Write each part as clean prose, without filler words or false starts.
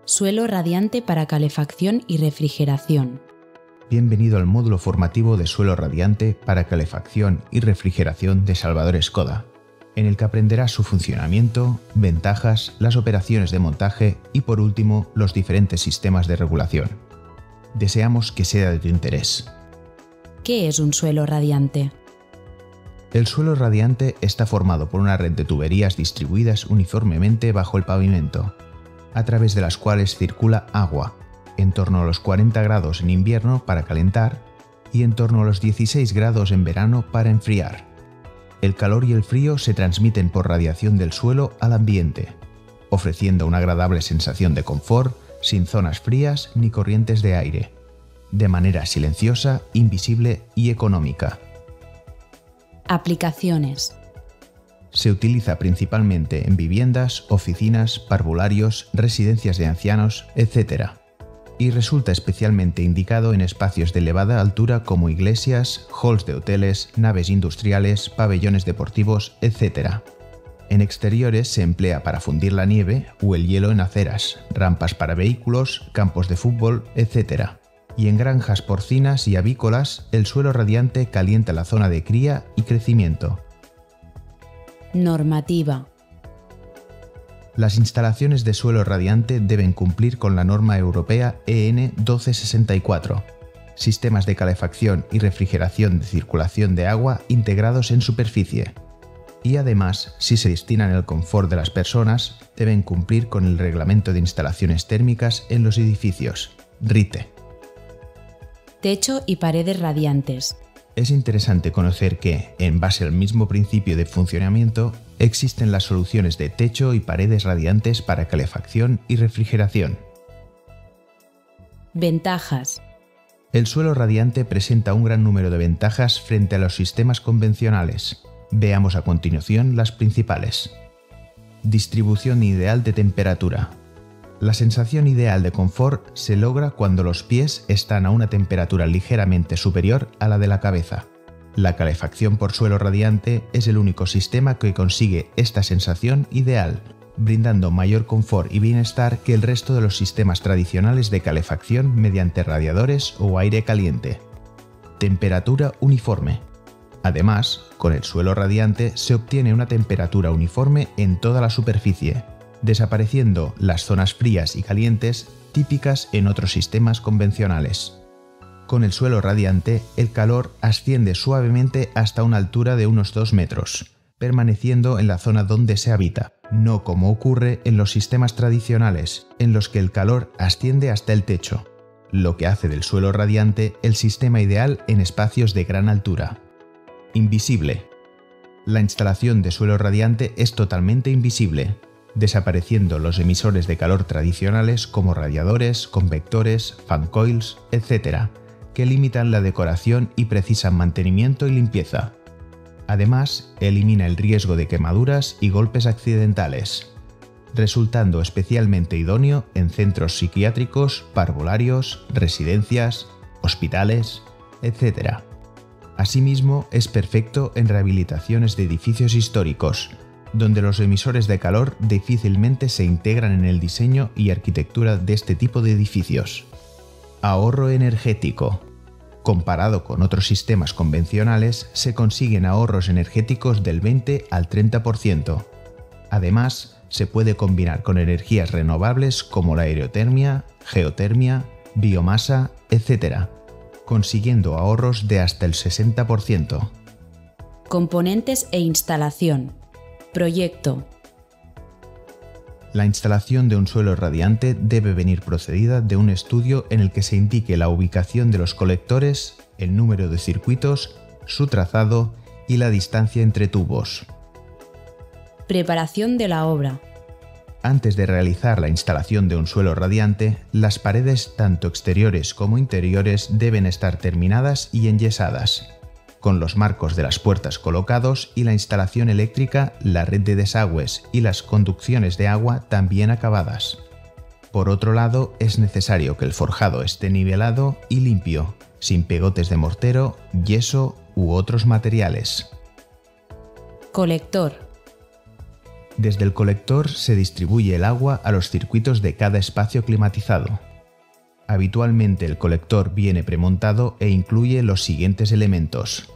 Suelo radiante para calefacción y refrigeración. Bienvenido al módulo formativo de suelo radiante para calefacción y refrigeración de Salvador Escoda, en el que aprenderás su funcionamiento, ventajas, las operaciones de montaje y por último los diferentes sistemas de regulación. Deseamos que sea de tu interés. ¿Qué es un suelo radiante? El suelo radiante está formado por una red de tuberías distribuidas uniformemente bajo el pavimento, a través de las cuales circula agua, en torno a los 40 grados en invierno para calentar y en torno a los 16 grados en verano para enfriar. El calor y el frío se transmiten por radiación del suelo al ambiente, ofreciendo una agradable sensación de confort sin zonas frías ni corrientes de aire, de manera silenciosa, invisible y económica. Aplicaciones. Se utiliza principalmente en viviendas, oficinas, parvularios, residencias de ancianos, etc. Y resulta especialmente indicado en espacios de elevada altura como iglesias, halls de hoteles, naves industriales, pabellones deportivos, etc. En exteriores se emplea para fundir la nieve o el hielo en aceras, rampas para vehículos, campos de fútbol, etc. Y en granjas porcinas y avícolas, el suelo radiante calienta la zona de cría y crecimiento. Normativa. Las instalaciones de suelo radiante deben cumplir con la norma europea EN 1264, sistemas de calefacción y refrigeración de circulación de agua integrados en superficie. Y además, si se destinan al confort de las personas, deben cumplir con el Reglamento de Instalaciones Térmicas en los Edificios, RITE. Techo y paredes radiantes. Es interesante conocer que, en base al mismo principio de funcionamiento, existen las soluciones de techo y paredes radiantes para calefacción y refrigeración. Ventajas. El suelo radiante presenta un gran número de ventajas frente a los sistemas convencionales. Veamos a continuación las principales. Distribución ideal de temperatura. La sensación ideal de confort se logra cuando los pies están a una temperatura ligeramente superior a la de la cabeza. La calefacción por suelo radiante es el único sistema que consigue esta sensación ideal, brindando mayor confort y bienestar que el resto de los sistemas tradicionales de calefacción mediante radiadores o aire caliente. Temperatura uniforme. Además, con el suelo radiante se obtiene una temperatura uniforme en toda la superficie, desapareciendo las zonas frías y calientes típicas en otros sistemas convencionales. Con el suelo radiante, el calor asciende suavemente hasta una altura de unos 2 metros, permaneciendo en la zona donde se habita, no como ocurre en los sistemas tradicionales, en los que el calor asciende hasta el techo, lo que hace del suelo radiante el sistema ideal en espacios de gran altura. Invisible. La instalación de suelo radiante es totalmente invisible, desapareciendo los emisores de calor tradicionales como radiadores, convectores, fan coils, etc., que limitan la decoración y precisan mantenimiento y limpieza. Además, elimina el riesgo de quemaduras y golpes accidentales, resultando especialmente idóneo en centros psiquiátricos, parvularios, residencias, hospitales, etc. Asimismo, es perfecto en rehabilitaciones de edificios históricos, donde los emisores de calor difícilmente se integran en el diseño y arquitectura de este tipo de edificios. Ahorro energético. Comparado con otros sistemas convencionales, se consiguen ahorros energéticos del 20 al 30%. Además, se puede combinar con energías renovables como la aerotermia, geotermia, biomasa, etc., consiguiendo ahorros de hasta el 60%. Componentes e instalación. Proyecto. La instalación de un suelo radiante debe venir procedida de un estudio en el que se indique la ubicación de los colectores, el número de circuitos, su trazado y la distancia entre tubos. Preparación de la obra. Antes de realizar la instalación de un suelo radiante, las paredes tanto exteriores como interiores deben estar terminadas y enyesadas, con los marcos de las puertas colocados y la instalación eléctrica, la red de desagües y las conducciones de agua también acabadas. Por otro lado, es necesario que el forjado esté nivelado y limpio, sin pegotes de mortero, yeso u otros materiales. Colector. Desde el colector se distribuye el agua a los circuitos de cada espacio climatizado. Habitualmente el colector viene premontado e incluye los siguientes elementos: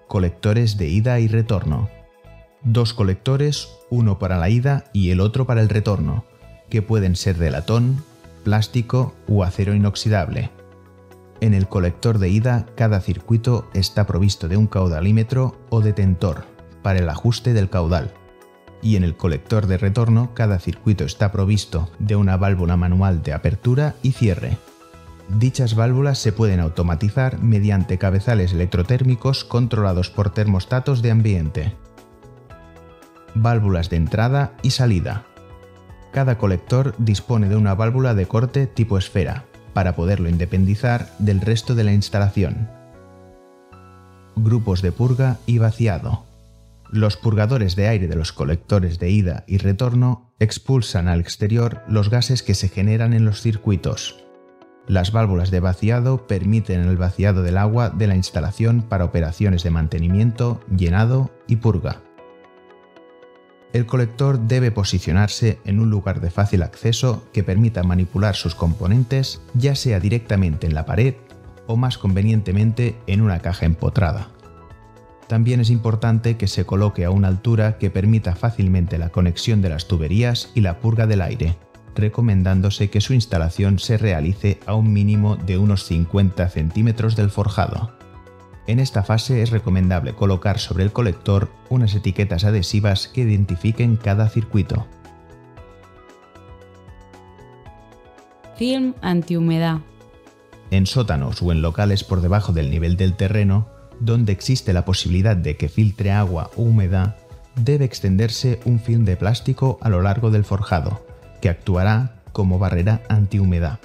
colectores de ida y retorno. 2 colectores, uno para la ida y el otro para el retorno, que pueden ser de latón, plástico u acero inoxidable. En el colector de ida, cada circuito está provisto de un caudalímetro o detentor para el ajuste del caudal. Y en el colector de retorno, cada circuito está provisto de una válvula manual de apertura y cierre. Dichas válvulas se pueden automatizar mediante cabezales electrotérmicos controlados por termostatos de ambiente. Válvulas de entrada y salida. Cada colector dispone de una válvula de corte tipo esfera, para poderlo independizar del resto de la instalación. Grupos de purga y vaciado. Los purgadores de aire de los colectores de ida y retorno expulsan al exterior los gases que se generan en los circuitos. Las válvulas de vaciado permiten el vaciado del agua de la instalación para operaciones de mantenimiento, llenado y purga. El colector debe posicionarse en un lugar de fácil acceso que permita manipular sus componentes, ya sea directamente en la pared o más convenientemente en una caja empotrada. También es importante que se coloque a una altura que permita fácilmente la conexión de las tuberías y la purga del aire, recomendándose que su instalación se realice a un mínimo de unos 50 centímetros del forjado. En esta fase es recomendable colocar sobre el colector unas etiquetas adhesivas que identifiquen cada circuito. Film antihumedad. En sótanos o en locales por debajo del nivel del terreno, donde existe la posibilidad de que filtre agua o humedad, debe extenderse un film de plástico a lo largo del forjado, que actuará como barrera antihumedad.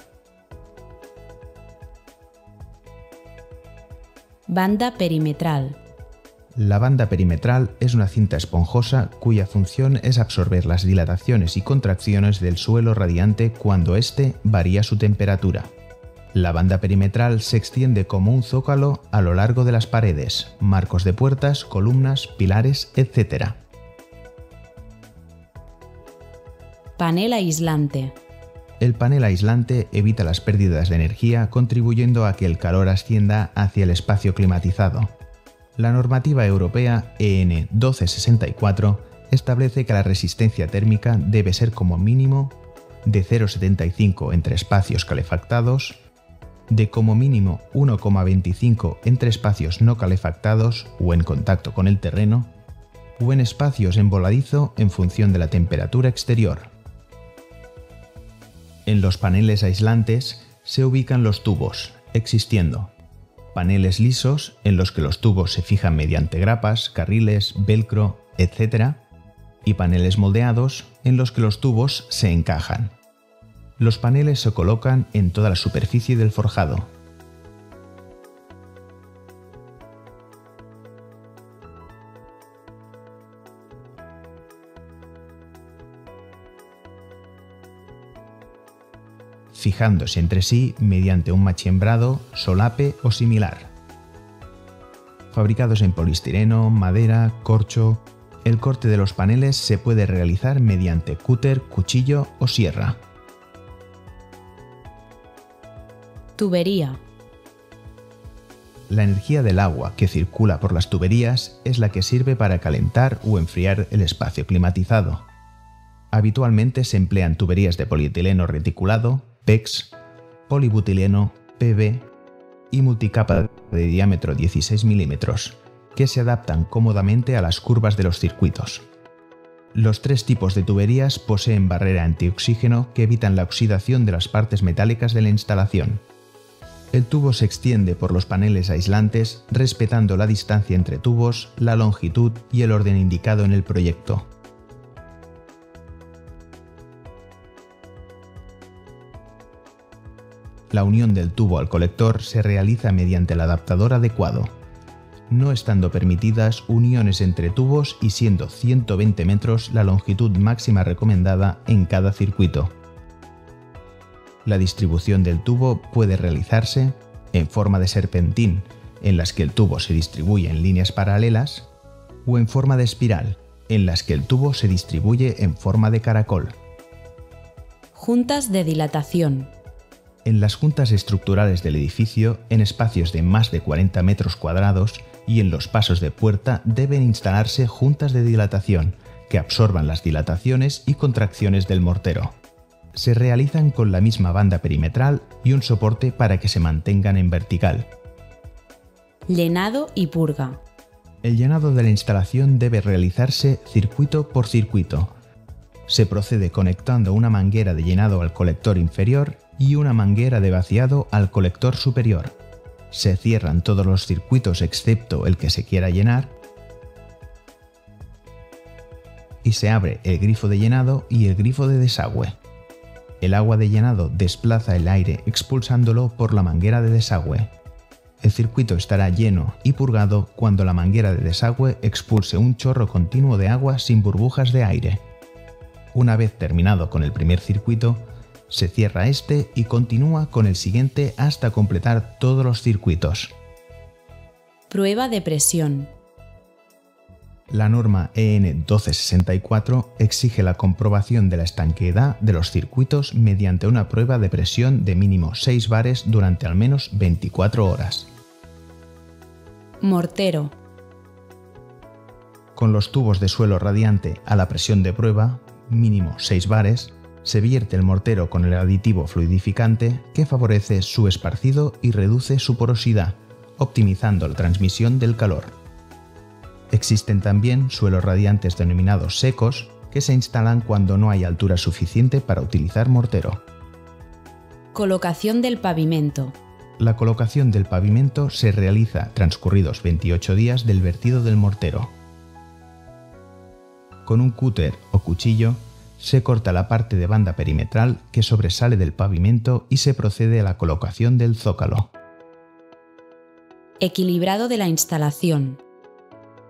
Banda perimetral. La banda perimetral es una cinta esponjosa cuya función es absorber las dilataciones y contracciones del suelo radiante cuando éste varía su temperatura. La banda perimetral se extiende como un zócalo a lo largo de las paredes, marcos de puertas, columnas, pilares, etc. Panel aislante. El panel aislante evita las pérdidas de energía, contribuyendo a que el calor ascienda hacia el espacio climatizado. La normativa europea EN 1264 establece que la resistencia térmica debe ser como mínimo de 0,75 entre espacios calefactados, de como mínimo 1,25 entre espacios no calefactados o en contacto con el terreno, o en espacios en voladizo en función de la temperatura exterior. En los paneles aislantes se ubican los tubos, existiendo paneles lisos en los que los tubos se fijan mediante grapas, carriles, velcro, etc. y paneles moldeados en los que los tubos se encajan. Los paneles se colocan en toda la superficie del forjado. Fijándose entre sí mediante un machembrado, solape o similar. Fabricados en poliestireno, madera, corcho, el corte de los paneles se puede realizar mediante cúter, cuchillo o sierra. Tubería. La energía del agua que circula por las tuberías es la que sirve para calentar o enfriar el espacio climatizado. Habitualmente se emplean tuberías de polietileno reticulado, PEX, polibutileno, PV y multicapa de diámetro 16 mm, que se adaptan cómodamente a las curvas de los circuitos. Los 3 tipos de tuberías poseen barrera antioxígeno que evitan la oxidación de las partes metálicas de la instalación. El tubo se extiende por los paneles aislantes respetando la distancia entre tubos, la longitud y el orden indicado en el proyecto. La unión del tubo al colector se realiza mediante el adaptador adecuado, no estando permitidas uniones entre tubos y siendo 120 metros la longitud máxima recomendada en cada circuito. La distribución del tubo puede realizarse en forma de serpentín, en las que el tubo se distribuye en líneas paralelas, o en forma de espiral, en las que el tubo se distribuye en forma de caracol. Juntas de dilatación. En las juntas estructurales del edificio, en espacios de más de 40 metros cuadrados y en los pasos de puerta deben instalarse juntas de dilatación que absorban las dilataciones y contracciones del mortero. Se realizan con la misma banda perimetral y un soporte para que se mantengan en vertical. Llenado y purga. El llenado de la instalación debe realizarse circuito por circuito. Se procede conectando una manguera de llenado al colector inferior y una manguera de vaciado al colector superior. Se cierran todos los circuitos excepto el que se quiera llenar y se abre el grifo de llenado y el grifo de desagüe. El agua de llenado desplaza el aire expulsándolo por la manguera de desagüe. El circuito estará lleno y purgado cuando la manguera de desagüe expulse un chorro continuo de agua sin burbujas de aire. Una vez terminado con el primer circuito, se cierra este y continúa con el siguiente hasta completar todos los circuitos. Prueba de presión. La norma EN 1264 exige la comprobación de la estanqueidad de los circuitos mediante una prueba de presión de mínimo 6 bares durante al menos 24 horas. Mortero. Con los tubos de suelo radiante a la presión de prueba, mínimo 6 bares, se vierte el mortero con el aditivo fluidificante que favorece su esparcido y reduce su porosidad, optimizando la transmisión del calor. Existen también suelos radiantes denominados secos que se instalan cuando no hay altura suficiente para utilizar mortero. Colocación del pavimento. La colocación del pavimento se realiza transcurridos 28 días del vertido del mortero. Con un cúter o cuchillo se corta la parte de banda perimetral que sobresale del pavimento y se procede a la colocación del zócalo. Equilibrado de la instalación.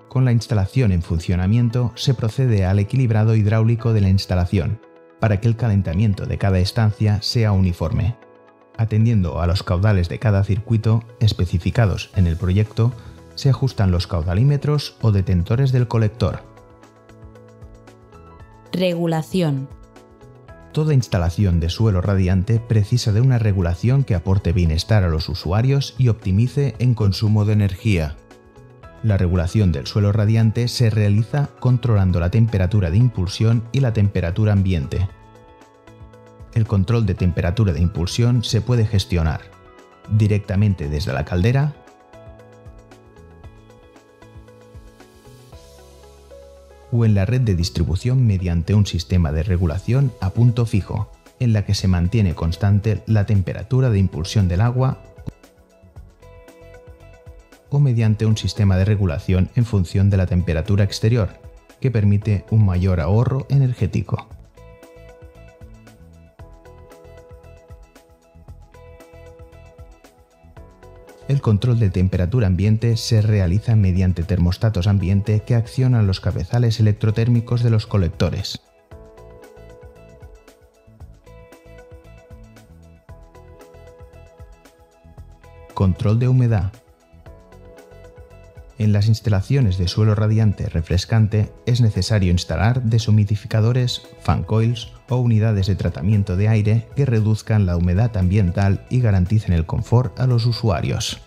Con la instalación en funcionamiento se procede al equilibrado hidráulico de la instalación, para que el calentamiento de cada estancia sea uniforme. Atendiendo a los caudales de cada circuito especificados en el proyecto, se ajustan los caudalímetros o detentores del colector. Regulación. Toda instalación de suelo radiante precisa de una regulación que aporte bienestar a los usuarios y optimice en consumo de energía. La regulación del suelo radiante se realiza controlando la temperatura de impulsión y la temperatura ambiente. El control de temperatura de impulsión se puede gestionar directamente desde la caldera o en la red de distribución mediante un sistema de regulación a punto fijo, en la que se mantiene constante la temperatura de impulsión del agua o mediante un sistema de regulación en función de la temperatura exterior, que permite un mayor ahorro energético. El control de temperatura ambiente se realiza mediante termostatos ambiente que accionan los cabezales electrotérmicos de los colectores. Control de humedad. En las instalaciones de suelo radiante refrescante es necesario instalar deshumidificadores, fan coils o unidades de tratamiento de aire que reduzcan la humedad ambiental y garanticen el confort a los usuarios.